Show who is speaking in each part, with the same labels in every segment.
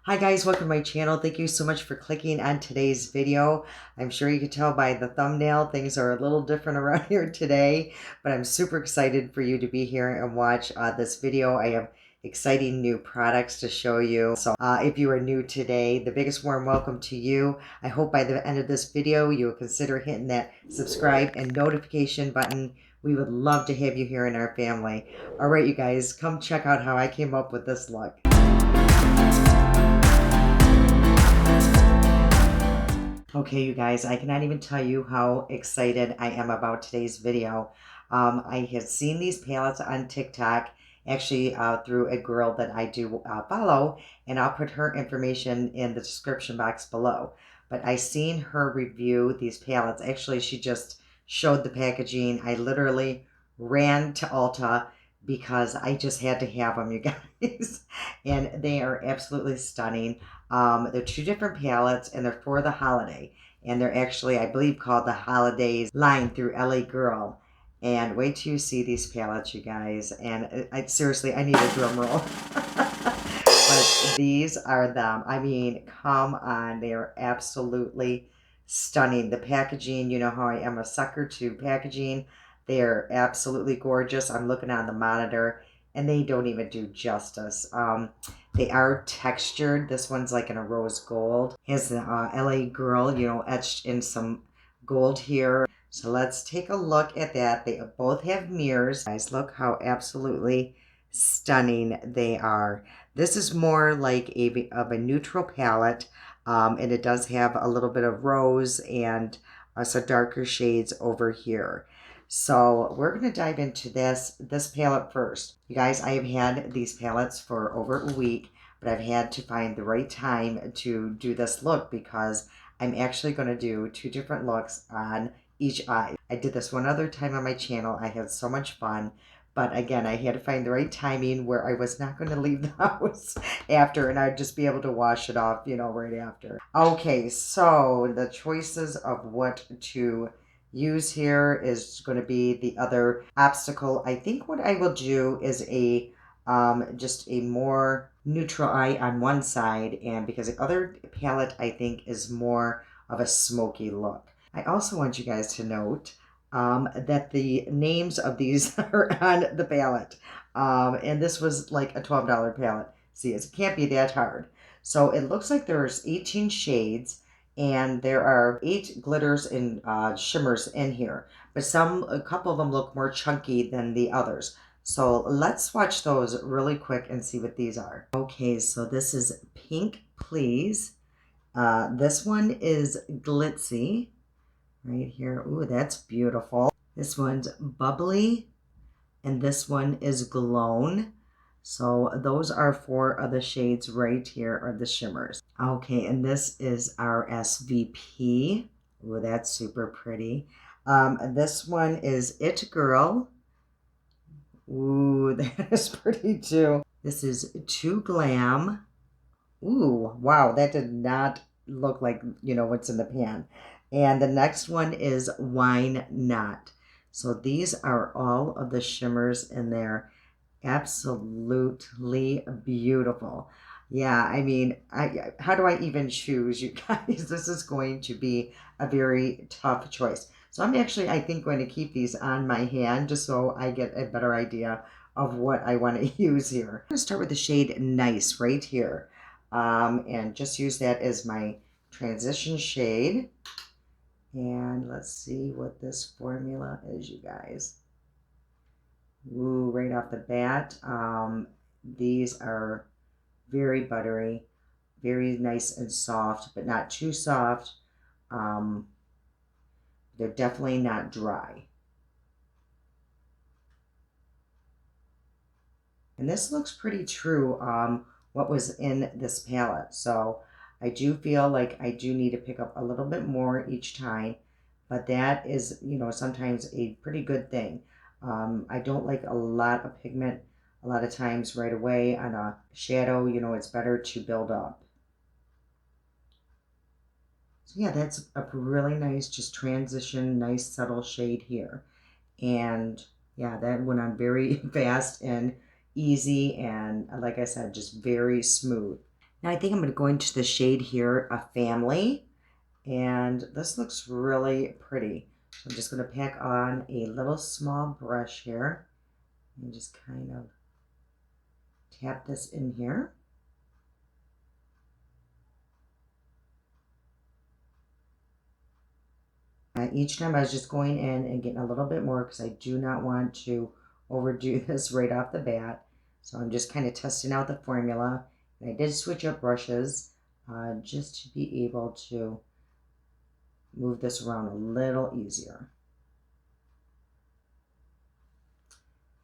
Speaker 1: Hi guys, welcome to my channel. Thank you so much for clicking on today's video. I'm sure you can tell by the thumbnail, things are a little different around here today, but I'm super excited for you to be here and watch this video. I have exciting new products to show you. So if you are new today, the biggest warm welcome to you. I hope by the end of this video, you will consider hitting that subscribe and notification button. We would love to have you here in our family. All right, you guys, come check out how I came up with this look. Okay, you guys, I cannot even tell you how excited I am about today's video. I had seen these palettes on TikTok, actually through a girl that I do follow, and I'll put her information in the description box below. But I seen her review these palettes. Actually, she just showed the packaging. I literally ran to Ulta because I just had to have them, you guys. And they are absolutely stunning. They're two different palettes and they're for the holiday. And they're actually, I believe, called the Holi-Daze line through L.A. Girl. And wait till you see these palettes, you guys. And seriously, I need a drum roll. But these are them. I mean, come on. They are absolutely stunning. The packaging, you know how I am a sucker to packaging. They are absolutely gorgeous. I'm looking on the monitor and they don't even do justice. They are textured. This one's like in a rose gold. Has the LA girl, you know, etched in some gold here. So let's take a look at that. They both have mirrors. Guys, look how absolutely stunning they are. This is more like of a neutral palette, and it does have a little bit of rose and some darker shades over here. So we're going to dive into this palette first. You guys, I have had these palettes for over a week, but I've had to find the right time to do this look because I'm actually going to do two different looks on each eye. I did this one other time on my channel. I had so much fun. But again, I had to find the right timing where I was not going to leave the house after and I'd just be able to wash it off, you know, right after. Okay, so the choices of what to use here is going to be the other obstacle. I think what I will do is a just a more neutral eye on one side, and because the other palette I think is more of a smoky look. I also want you guys to note that the names of these are on the palette. And this was like a $12 palette. See, it can't be that hard. So it looks like there's 18 shades and there are 8 glitters and shimmers in here. But a couple of them look more chunky than the others. So let's swatch those really quick and see what these are. Okay, so this is Pink Please. This one is Glitzy. Right here. Ooh, that's beautiful. This one's Bubbly, and this one is Glown. So those are 4 of the shades right here are the shimmers. Okay, and this is our SVP. Ooh, that's super pretty. This one is It Girl. Ooh, that is pretty too. This is Too Glam. Ooh, wow, that did not look like, you know, what's in the pan. And the next one is Wine Not. So these are all of the shimmers in there. Absolutely beautiful. Yeah, I mean, how do I even choose, you guys? This is going to be a very tough choice. So I'm actually, I think, going to keep these on my hand just so I get a better idea of what I want to use here. I'm going to start with the shade Nice right here. And just use that as my transition shade. And let's see what this formula is, you guys. Ooh, right off the bat, these are very buttery, very nice and soft, but not too soft. They're definitely not dry. And this looks pretty true what was in this palette. So I do feel like I do need to pick up a little bit more each time, but that is, you know, sometimes a pretty good thing. I don't like a lot of pigment a lot of times right away on a shadow. You know, it's better to build up. So yeah, that's a really nice, just transition, nice subtle shade here. And yeah, that went on very fast and easy, and like I said, just very smooth. Now I think I'm going to go into the shade here, a family. And this looks really pretty. So I'm just going to pack on a little small brush here and just kind of tap this in here. Each time I was just going in and getting a little bit more because I do not want to overdo this right off the bat. So I'm just kind of testing out the formula. And I did switch up brushes just to be able to move this around a little easier.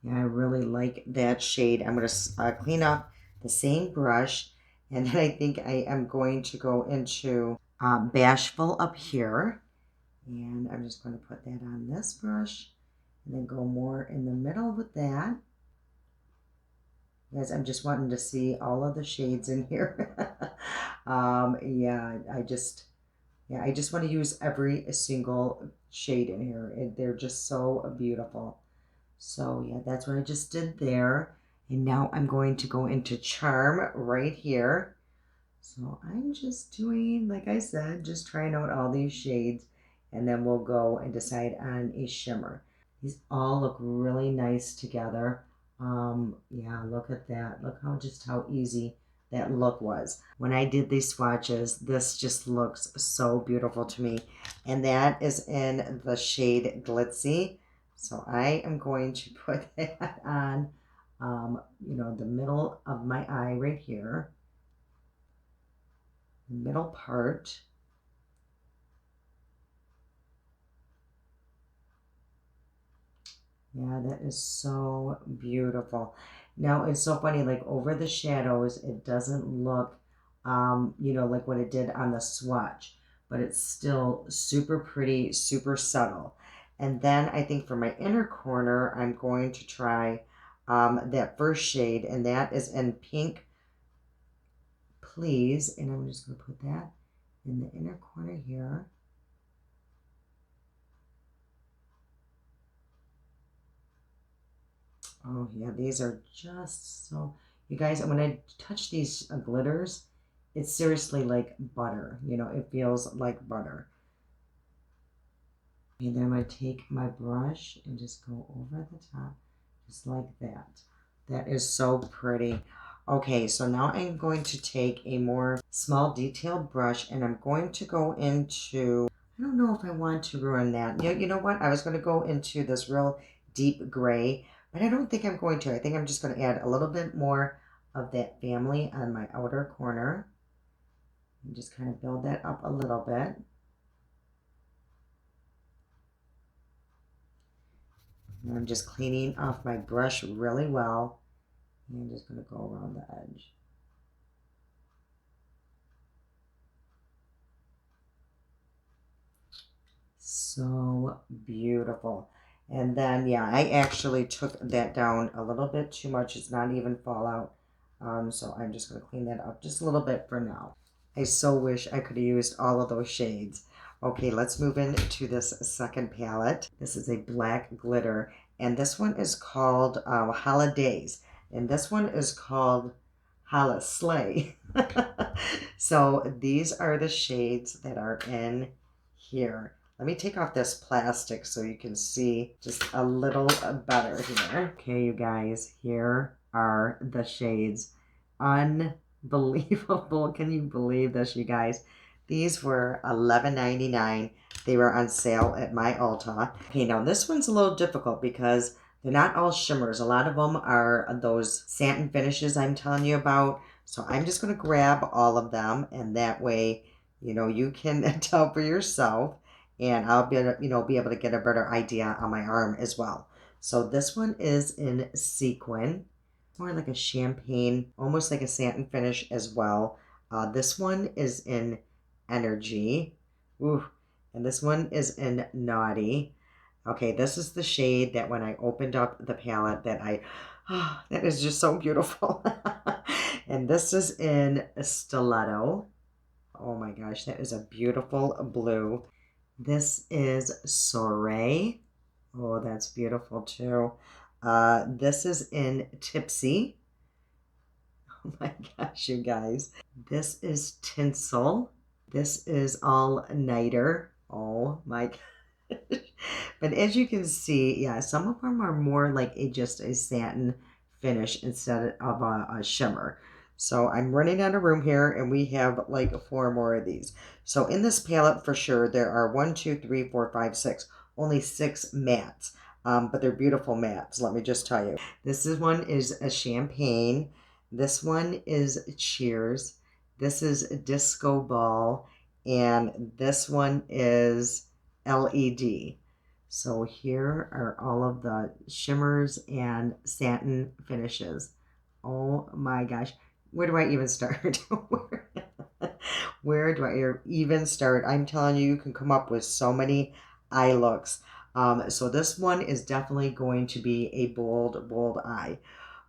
Speaker 1: Yeah, I really like that shade. I'm going to clean up the same brush, and then I think I am going to go into Bashful up here, and I'm just going to put that on this brush, and then go more in the middle with that. Guys, I'm just wanting to see all of the shades in here. Yeah, I just want to use every single shade in here. They're just so beautiful. So yeah, that's what I just did there. And now I'm going to go into Charm right here. So I'm just doing, like I said, just trying out all these shades. And then we'll go and decide on a shimmer. These all look really nice together. Yeah, look at that. Look how easy that look was. When I did these swatches, this just looks so beautiful to me. And that is in the shade Glitzy. So I am going to put that on, the middle of my eye right here. The middle part. Yeah, that is so beautiful. Now it's so funny, like over the shadows, it doesn't look, like what it did on the swatch, but it's still super pretty, super subtle. And then I think for my inner corner, I'm going to try that first shade, and that is in Pink Please. And I'm just going to put that in the inner corner here. Oh yeah, these are just so, you guys, when I touch these glitters, it's seriously like butter. It feels like butter. And then I'm going to take my brush and just go over the top, just like that. That is so pretty. Okay, so now I'm going to take a more small detailed brush and I'm going to go into, I don't know if I want to ruin that. You know what? I was going to go into this real deep gray, but I don't think I'm going to. I think I'm just going to add a little bit more of that family on my outer corner and just kind of build that up a little bit. And I'm just cleaning off my brush really well. And I'm just going to go around the edge. So beautiful. And then, yeah, I actually took that down a little bit too much. It's not even fallout. So I'm just going to clean that up just a little bit for now. I so wish I could have used all of those shades. Okay, let's move into this second palette. This is a black glitter, and this one is called Holi-Daze, and this one is called Hala Slay. So these are the shades that are in here. Let me take off this plastic so you can see just a little better here. Okay, you guys, here are the shades. Unbelievable. Can you believe this, you guys? These were $11.99. They were on sale at my Ulta. Okay, now this one's a little difficult because they're not all shimmers. A lot of them are those satin finishes I'm telling you about. So I'm just going to grab all of them, and that way, you can tell for yourself, and I'll be able to get a better idea on my arm as well. So this one is in Sequin, more like a champagne, almost like a satin finish as well. This one is in Energy. Ooh, and this one is in Naughty. Okay, this is the shade that when I opened up the palette that is just so beautiful. And this is in Stiletto. Oh my gosh, that is a beautiful blue. This is Soiree. Oh, that's beautiful too. This is in Tipsy. Oh my gosh, you guys. This is tinsel. This is all nighter. Oh my gosh. But as you can see, yeah, some of them are more like just a satin finish instead of a shimmer. So I'm running out of room here, and we have like 4 more of these. So in this palette, for sure, there are 1, 2, 3, 4, 5, 6. Only 6 mattes, but they're beautiful mattes. Let me just tell you. One is a champagne. This one is cheers. This is disco ball, and this one is LED. So here are all of the shimmers and satin finishes. Oh my gosh. Where do I even start? Where do I even start? I'm telling you, you can come up with so many eye looks. So this one is definitely going to be a bold, bold eye.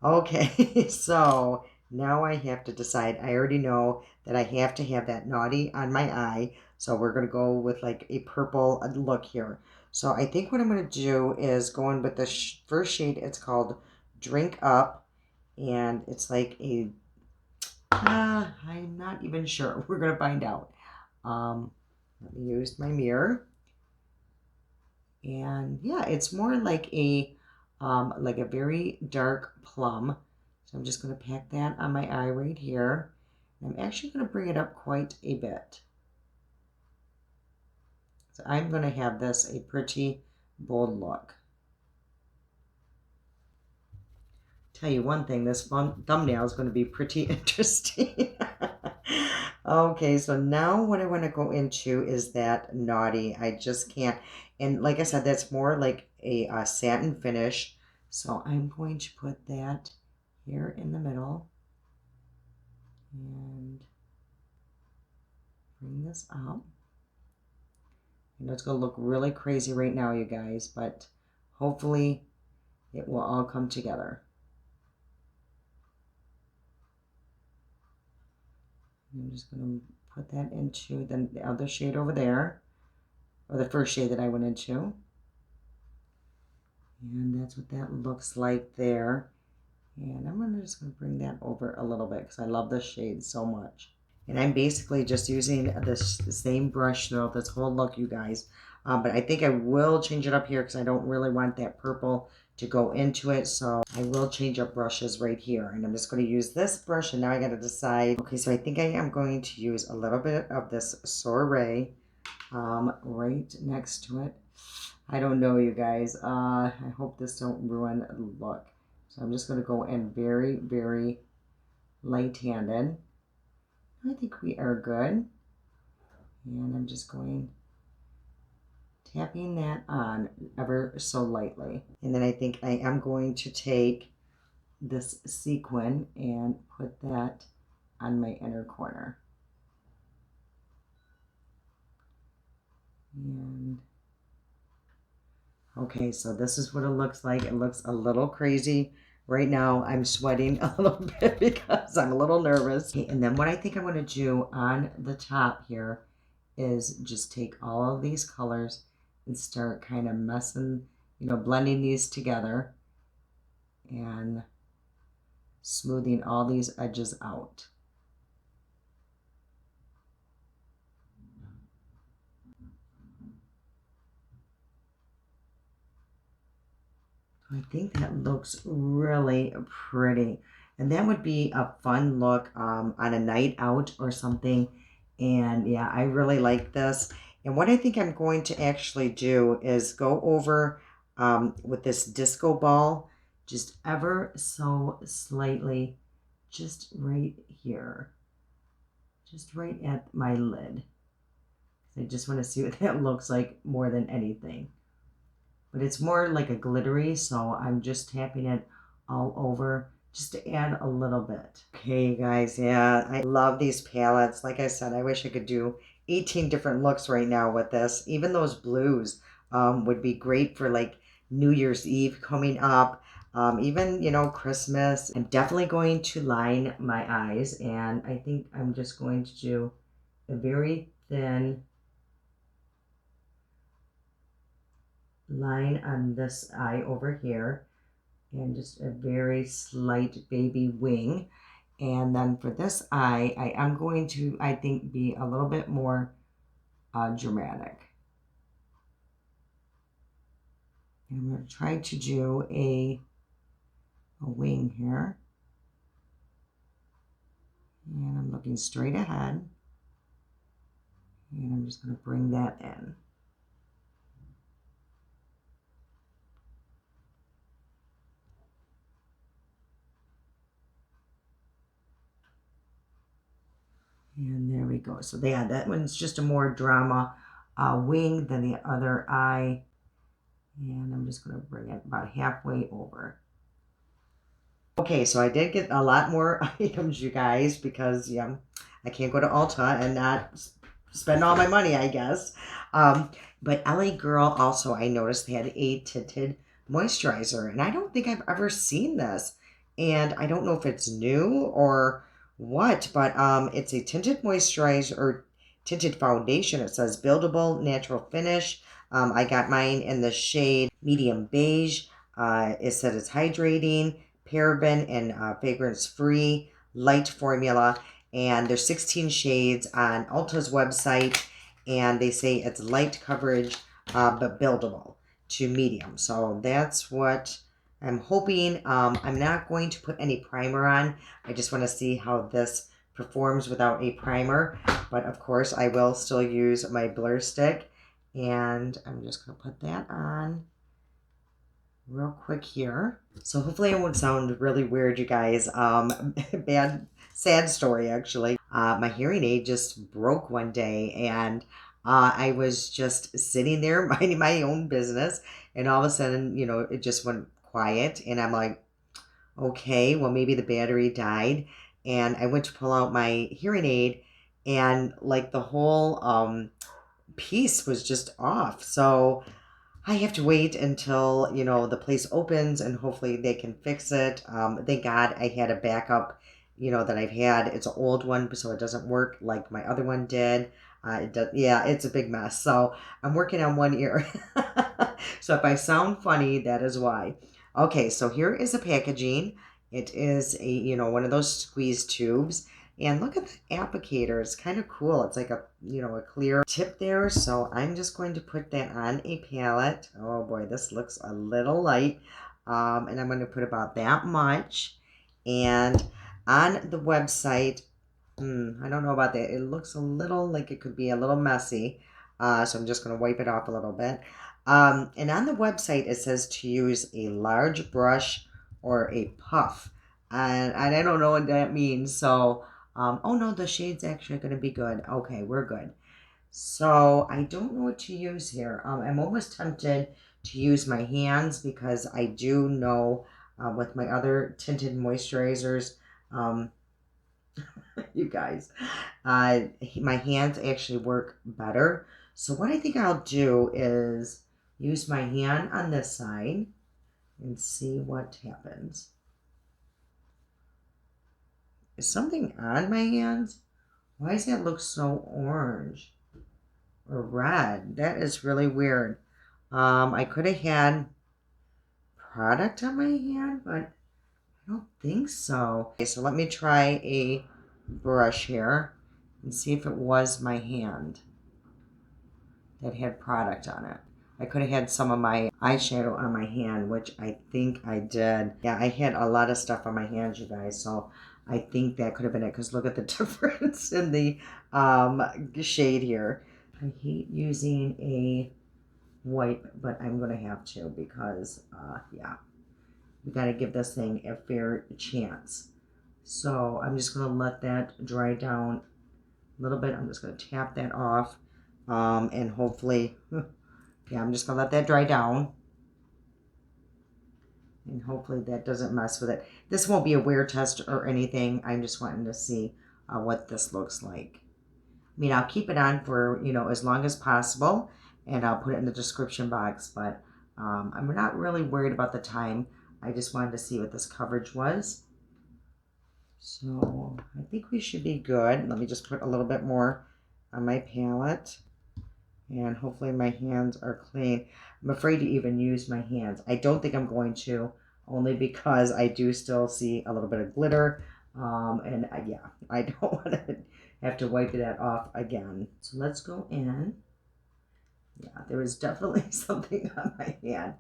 Speaker 1: Okay, so now I have to decide. I already know that I have to have that naughty on my eye. So we're going to go with like a purple look here. So I think what I'm going to do is go in with the first shade. It's called Drink Up. And it's like a, I'm not even sure. We're going to find out. Let me use my mirror. And yeah, it's more like a very dark plum. So I'm just going to pack that on my eye right here. I'm actually going to bring it up quite a bit. So I'm going to have this a pretty bold look. Tell you one thing, this thumbnail is going to be pretty interesting. Okay, so now what I want to go into is that naughty. I just can't. And like I said, that's more like a satin finish. So I'm going to put that here in the middle. And bring this up. I know it's going to look really crazy right now, you guys, but hopefully it will all come together. I'm just going to put that into the other shade over there, or the first shade that I went into. And that's what that looks like there. And I'm just going to bring that over a little bit because I love this shade so much. And I'm basically just using the same brush throughout this whole look, you guys. But I think I will change it up here because I don't really want that purple to go into it. So I will change up brushes right here. And I'm just going to use this brush. And now I got to decide. Okay, so I think I am going to use a little bit of this Soiree right next to it. I don't know, you guys. I hope this don't ruin the look. So I'm just going to go in very, very light-handed. I think we are good. And I'm just tapping that on ever so lightly. And then I think I am going to take this sequin and put that on my inner corner. And okay, so this is what it looks like. It looks a little crazy. Right now, I'm sweating a little bit because I'm a little nervous. And then what I think I'm going to do on the top here is just take all of these colors and start kind of messing, blending these together and smoothing all these edges out. I think that looks really pretty. And that would be a fun look on a night out or something. And yeah, I really like this. And what I think I'm going to actually do is go over with this disco ball, just ever so slightly, just right here, just right at my lid. I just want to see what that looks like more than anything. But it's more like a glittery, so I'm just tapping it all over just to add a little bit. Okay, guys, yeah, I love these palettes. Like I said, I wish I could do 18 different looks right now with this. Even those blues would be great for like New Year's Eve coming up. Even, Christmas. I'm definitely going to line my eyes, and I think I'm just going to do a very thin line on this eye over here, and just a very slight baby wing. And then for this eye, I am going to, I think, be a little bit more dramatic. And I'm going to try to do a wing here. And I'm looking straight ahead. And I'm just going to bring that in. And there we go. So yeah, that one's just a more drama wing than the other eye. And I'm just going to bring it about halfway over. Okay, so I did get a lot more items, you guys, because yeah, I can't go to Ulta and not spend all my money, I guess. But LA Girl also, I noticed they had a tinted moisturizer, and I don't think I've ever seen this. And I don't know if it's new or what, but it's a tinted moisturizer or tinted foundation. It says buildable natural finish. I got mine in the shade medium beige. It said it's hydrating, paraben and fragrance free, light formula, and there's 16 shades on Ulta's website, and they say it's light coverage but buildable to medium. So that's what I'm hoping. I'm not going to put any primer on. I just want to see how this performs without a primer, but of course I will still use my blur stick, and I'm just going to put that on real quick here. So hopefully it won't sound really weird, you guys. Sad story actually. My hearing aid just broke one day, and I was just sitting there minding my own business, and all of a sudden, you know, it just went quiet, and I'm like, okay, well maybe the battery died, and I went to pull out my hearing aid, and like the whole piece was just off. So I have to wait until, you know, the place opens and hopefully they can fix it. Thank God I had a backup, you know, that I've had. It's an old one, so it doesn't work like my other one did. It does, yeah, it's a big mess. So I'm working on one ear. So if I sound funny, that is why. Okay, so here is the packaging. It is a, you know, one of those squeeze tubes. And look at the applicator. It's kind of cool. It's like a, you know, a clear tip there. So I'm just going to put that on a palette. Oh boy, this looks a little light. And I'm going to put about that much. And on the website, I don't know about that. It looks a little like it could be a little messy. So I'm just going to wipe it off a little bit. And on the website, it says to use a large brush or a puff. And I don't know what that means. So oh no, the shade's actually going to be good. Okay, we're good. So I don't know what to use here. I'm almost tempted to use my hands because I do know with my other tinted moisturizers, you guys, my hands actually work better. So what I think I'll do is use my hand on this side and see what happens. Is something on my hands? Why does that look so orange or red? That is really weird. I could have had product on my hand, but I don't think so. Okay, so let me try a brush here and see if it was my hand that had product on it. I could have had some of my eyeshadow on my hand, which I think I did. Yeah, I had a lot of stuff on my hands, you guys, so I think that could have been it, because look at the difference in the shade here. I hate using a wipe, but I'm going to have to because, yeah, we got to give this thing a fair chance. So I'm just going to let that dry down a little bit. I'm just going to tap that off, and hopefully, yeah, I'm just going to let that dry down. And hopefully that doesn't mess with it. This won't be a wear test or anything. I'm just wanting to see what this looks like. I mean, I'll keep it on for, you know, as long as possible, and I'll put it in the description box, but I'm not really worried about the time. I just wanted to see what this coverage was. So I think we should be good. Let me just put a little bit more on my palette, and hopefully my hands are clean. I'm afraid to even use my hands. I don't think I'm going to, only because I do still see a little bit of glitter And yeah, I don't want to have to wipe that off again. So let's go in. Yeah, there was definitely something on my hand.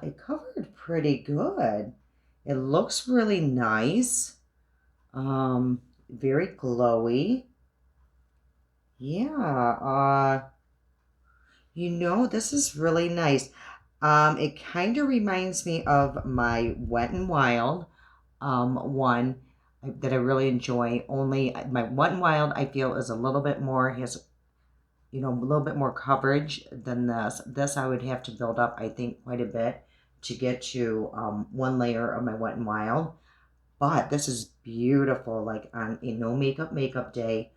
Speaker 1: It covered pretty good. It looks really nice. Very glowy. Yeah, this is really nice. It kind of reminds me of my Wet n Wild one that I really enjoy. Only my Wet n Wild I feel is a little bit more, has a little bit more coverage than this. This I would have to build up, I think, quite a bit to get to one layer of my Wet n Wild. But this is beautiful, like on a no makeup day,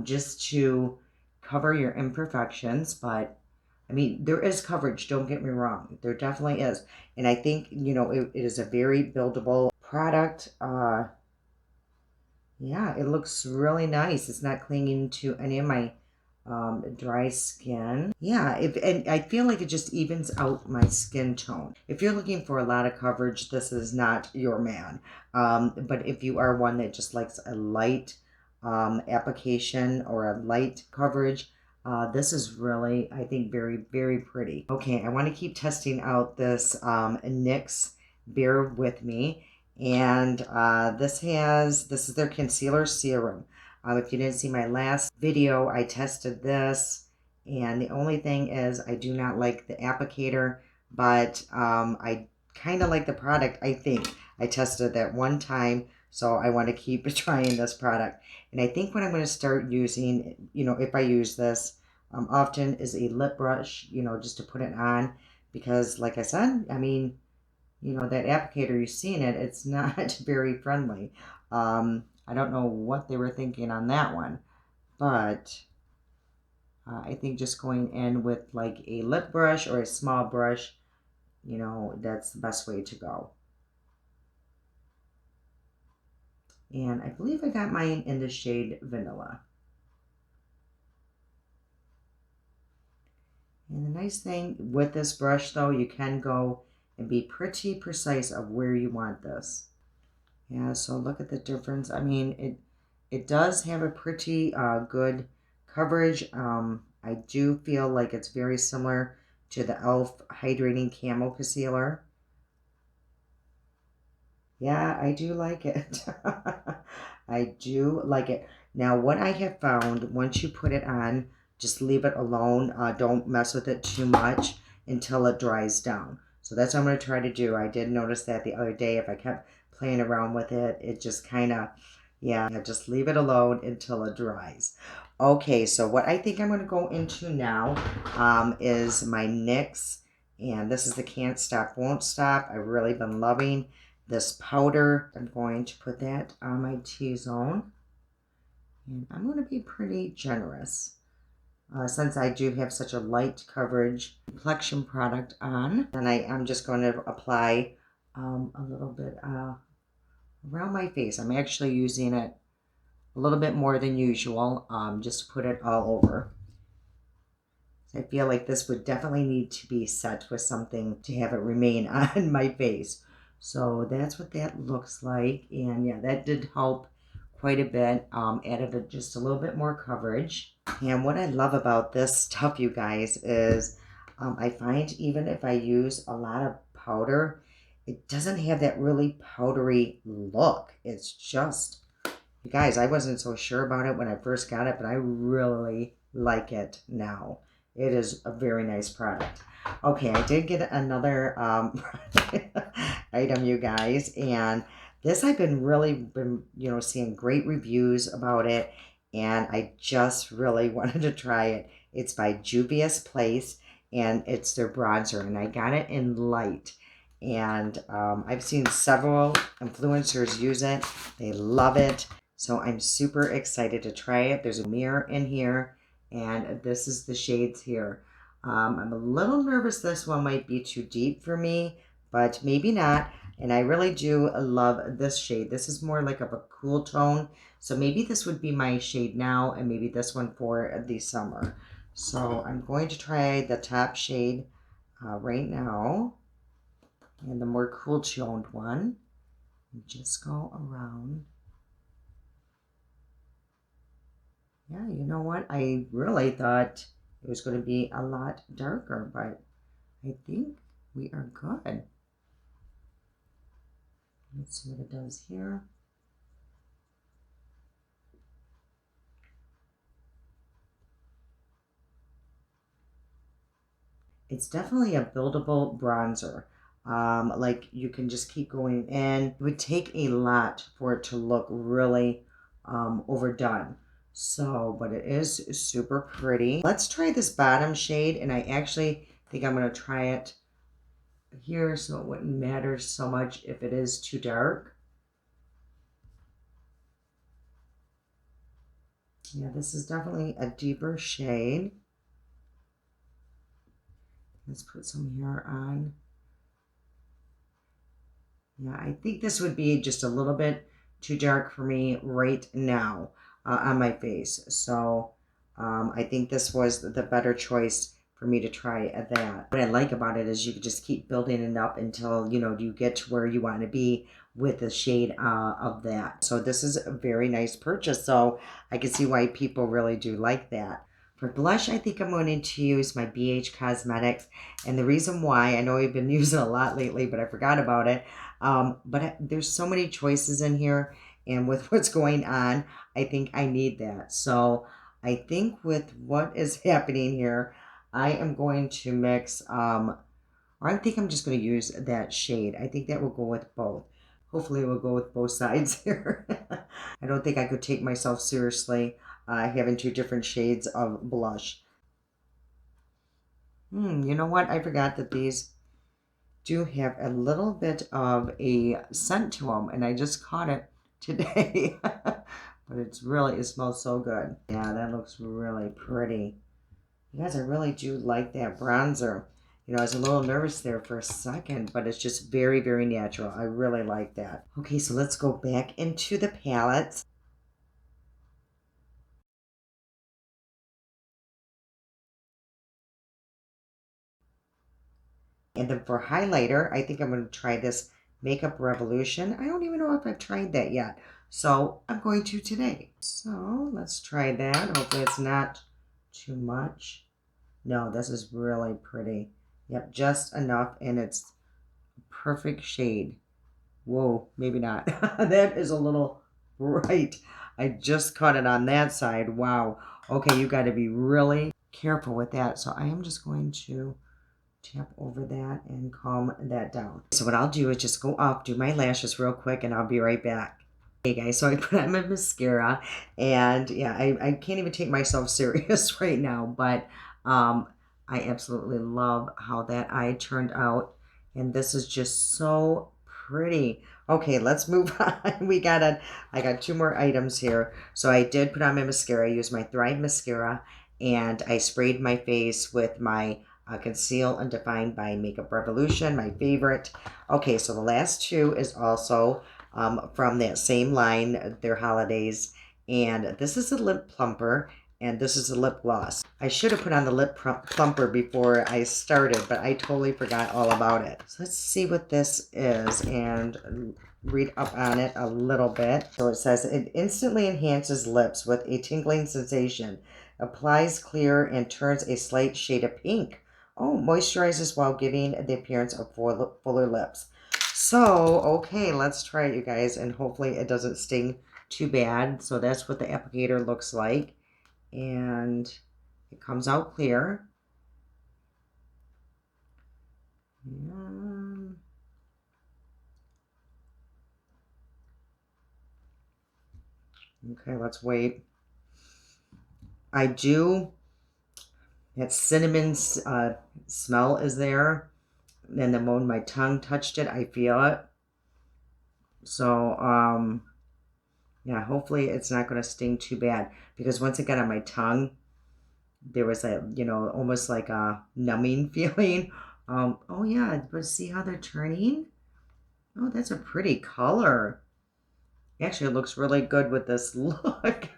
Speaker 1: just to cover your imperfections. But I mean, there is coverage, don't get me wrong. There definitely is. And I think, it is a very buildable product. Yeah, it looks really nice. It's not clinging to any of my dry skin. Yeah, and I feel like it just evens out my skin tone. If you're looking for a lot of coverage, this is not your man. But if you are one that just likes a light application or a light coverage, this is really, I think, very, very pretty. Okay, I want to keep testing out this NYX Bear With Me. And this is their concealer serum. If you didn't see my last video, I tested this, and the only thing is I do not like the applicator, but I kind of like the product. I think I tested that one time, so I want to keep trying this product. And I think what I'm going to start using, if I use this often, is a lip brush, just to put it on, because like I said, I mean, that applicator, you've seen it, it's not very friendly. I don't know what they were thinking on that one, but I think just going in with like a lip brush or a small brush, that's the best way to go. And I believe I got mine in the shade Vanilla. And the nice thing with this brush, though, you can go and be pretty precise of where you want this. Yeah, so look at the difference. I mean, it does have a pretty good coverage. I do feel like it's very similar to the e.l.f. Hydrating Camo Concealer. Yeah, I do like it. I do like it. Now, what I have found, once you put it on, just leave it alone. Don't mess with it too much until it dries down. So that's what I'm going to try to do. I did notice that the other day, if I kept playing around with it, it just kind of, yeah, just leave it alone until it dries. Okay, so what I think I'm going to go into now is my NYX. And this is the Can't Stop, Won't Stop. I've really been loving this powder. I'm going to put that on my T-zone. And I'm going to be pretty generous. Since I do have such a light coverage complexion product on. And I'm just going to apply a little bit around my face. I'm actually using it a little bit more than usual, just to put it all over. I feel like this would definitely need to be set with something to have it remain on my face. So that's what that looks like. And yeah, that did help quite a bit. Added just a little bit more coverage. And what I love about this stuff, you guys, is I find even if I use a lot of powder, it doesn't have that really powdery look. It's just, you guys, I wasn't so sure about it when I first got it, but I really like it now. It is a very nice product. Okay, I did get another item, you guys, and this I've been seeing great reviews about it, and I just really wanted to try it. It's by Juvia's Place, and it's their bronzer, and I got it in light. And I've seen several influencers use it. They love it. So I'm super excited to try it. There's a mirror in here, and this is the shades here. I'm a little nervous this one might be too deep for me, but maybe not. And I really do love this shade. This is more like of a cool tone. So maybe this would be my shade now, and maybe this one for the summer. So I'm going to try the top shade right now, and the more cool toned one. You just go around. Yeah, you know what? I really thought it was going to be a lot darker, but I think we are good. Let's see what it does here. It's definitely a buildable bronzer. Like you can just keep going in. It would take a lot for it to look really overdone. So, but it is super pretty. Let's try this bottom shade, and I actually think I'm going to try it here so it wouldn't matter so much if it is too dark. Yeah, this is definitely a deeper shade. Let's put some here on. Yeah, I think this would be just a little bit too dark for me right now on my face. So I think this was the better choice for me to try that. What I like about it is you can just keep building it up until, you know, you get to where you want to be with the shade of that. So this is a very nice purchase. So I can see why people really do like that. For blush, I think I'm going to use my BH Cosmetics. And the reason why, I know I've been using it a lot lately, but I forgot about it. There's so many choices in here. And with what's going on, I think I need that. So I think with what is happening here, I am going to mix, or I think I'm just going to use that shade. I think that will go with both. Hopefully it will go with both sides here. I don't think I could take myself seriously having two different shades of blush. You know what? I forgot that these do have a little bit of a scent to them, and I just caught it today. But it smells so good. Yeah, that looks really pretty. You guys, I really do like that bronzer. You know, I was a little nervous there for a second, but it's just very, very natural. I really like that. Okay, so let's go back into the palettes. And then for highlighter, I think I'm going to try this Makeup Revolution. I don't even know if I've tried that yet. So I'm going to today. So let's try that. Hopefully it's not too much. No, this is really pretty. Yep, just enough, and it's perfect shade. Whoa, maybe not. That is a little bright. I just caught it on that side. Wow. Okay, you got to be really careful with that. So I am just going to tap over that and calm that down. So what I'll do is just go up, do my lashes real quick, and I'll be right back. Hey guys, so I put on my mascara, and yeah, I can't even take myself serious right now, but I absolutely love how that eye turned out, and this is just so pretty. Okay, let's move on. I got two more items here. So I did put on my mascara. I used my Thrive mascara, and I sprayed my face with my Conceal and Define by Makeup Revolution, my favorite. Okay, so the last two is also from that same line, their Holi-Daze. And this is a lip plumper, and this is a lip gloss. I should have put on the lip plumper before I started, but I totally forgot all about it. So let's see what this is and read up on it a little bit. So it says, it instantly enhances lips with a tingling sensation, applies clear and turns a slight shade of pink. Oh, moisturizes while giving the appearance of fuller lips. So, okay, let's try it, you guys, and hopefully it doesn't sting too bad. So that's what the applicator looks like, and it comes out clear. And okay, let's wait. I do, that cinnamon smell is there, and then when my tongue touched it, I feel it. So, yeah, hopefully it's not going to sting too bad, because once it got on my tongue, there was a, you know, almost like a numbing feeling. Oh yeah, but see how they're turning? Oh, that's a pretty color. Actually, it looks really good with this look.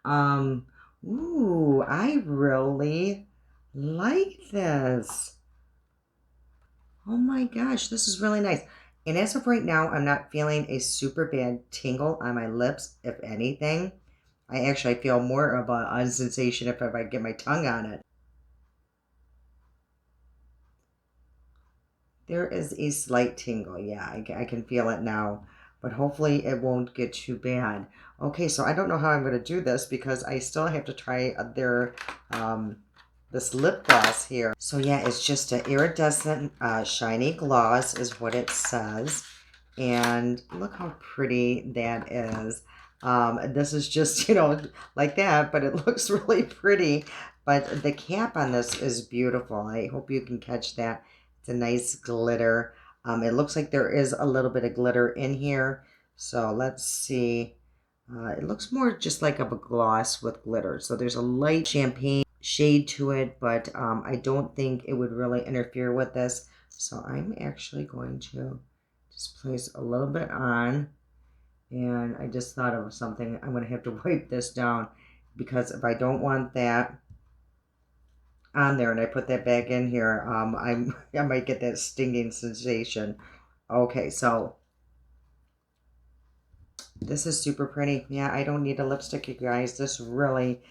Speaker 1: um, ooh, I really like this. Oh my gosh, this is really nice. And as of right now, I'm not feeling a super bad tingle on my lips. If anything, I feel more of a sensation if I get my tongue on it. There is a slight tingle. Yeah, I can feel it now, but hopefully it won't get too bad. Okay, so I don't know how I'm going to do this because I still have to try their this lip gloss here. So yeah, it's just an iridescent shiny gloss is what it says. And look how pretty that is. This is just, like that, but it looks really pretty. But the cap on this is beautiful. I hope you can catch that. It's a nice glitter. It looks like there is a little bit of glitter in here. So let's see. It looks more just like of a gloss with glitter. So there's a light champagne shade to it, but I don't think it would really interfere with this. So I'm actually going to just place a little bit on. And I just thought of something. I'm going to have to wipe this down because if I don't want that on there and I put that back in here, I might get that stinging sensation. Okay, so this is super pretty. Yeah, I don't need a lipstick, you guys. This really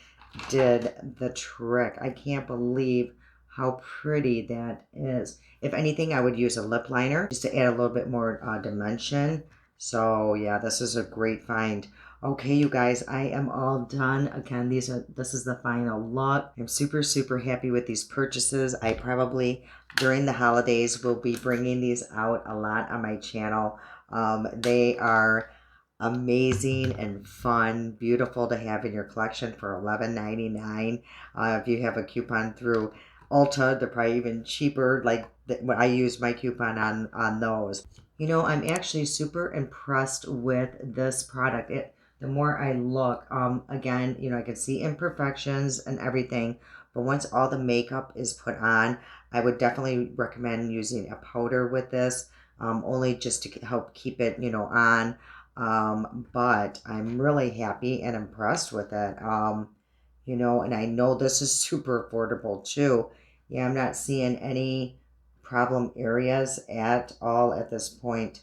Speaker 1: did the trick. I can't believe how pretty that is. If anything, I would use a lip liner just to add a little bit more dimension. So yeah, this is a great find. Okay, you guys, I am all done. Again, this is the final look. I'm super, super happy with these purchases. I probably, during the holidays, will be bringing these out a lot on my channel. They are amazing and fun, beautiful to have in your collection for $11.99. If you have a coupon through Ulta, they're probably even cheaper. Like when I use my coupon on those. I'm actually super impressed with this product. The more I look, again, I can see imperfections and everything, but once all the makeup is put on, I would definitely recommend using a powder with this, only just to help keep it, on. But I'm really happy and impressed with it. And I know this is super affordable too. Yeah, I'm not seeing any problem areas at all at this point.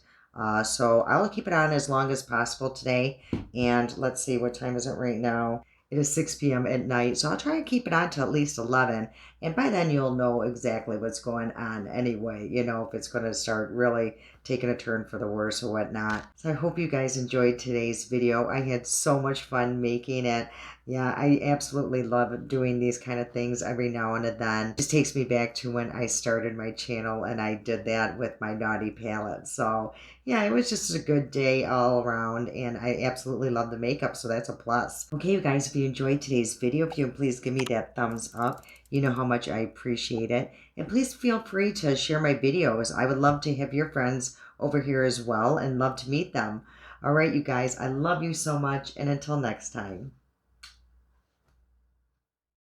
Speaker 1: So I'll keep it on as long as possible today. And let's see, what time is it right now? It is 6 p.m. at night. So I'll try and keep it on to at least 11. And by then you'll know exactly what's going on anyway, if it's going to start really taking a turn for the worse or whatnot. So I hope you guys enjoyed today's video. I had so much fun making it. Yeah, I absolutely love doing these kind of things every now and then. It just takes me back to when I started my channel and I did that with my naughty palette. So yeah, it was just a good day all around and I absolutely love the makeup, so that's a plus. Okay, you guys, if you enjoyed today's video, if you would please give me that thumbs up. You know how much I appreciate it. And please feel free to share my videos. I would love to have your friends over here as well and love to meet them. All right, you guys, I love you so much, and until next time.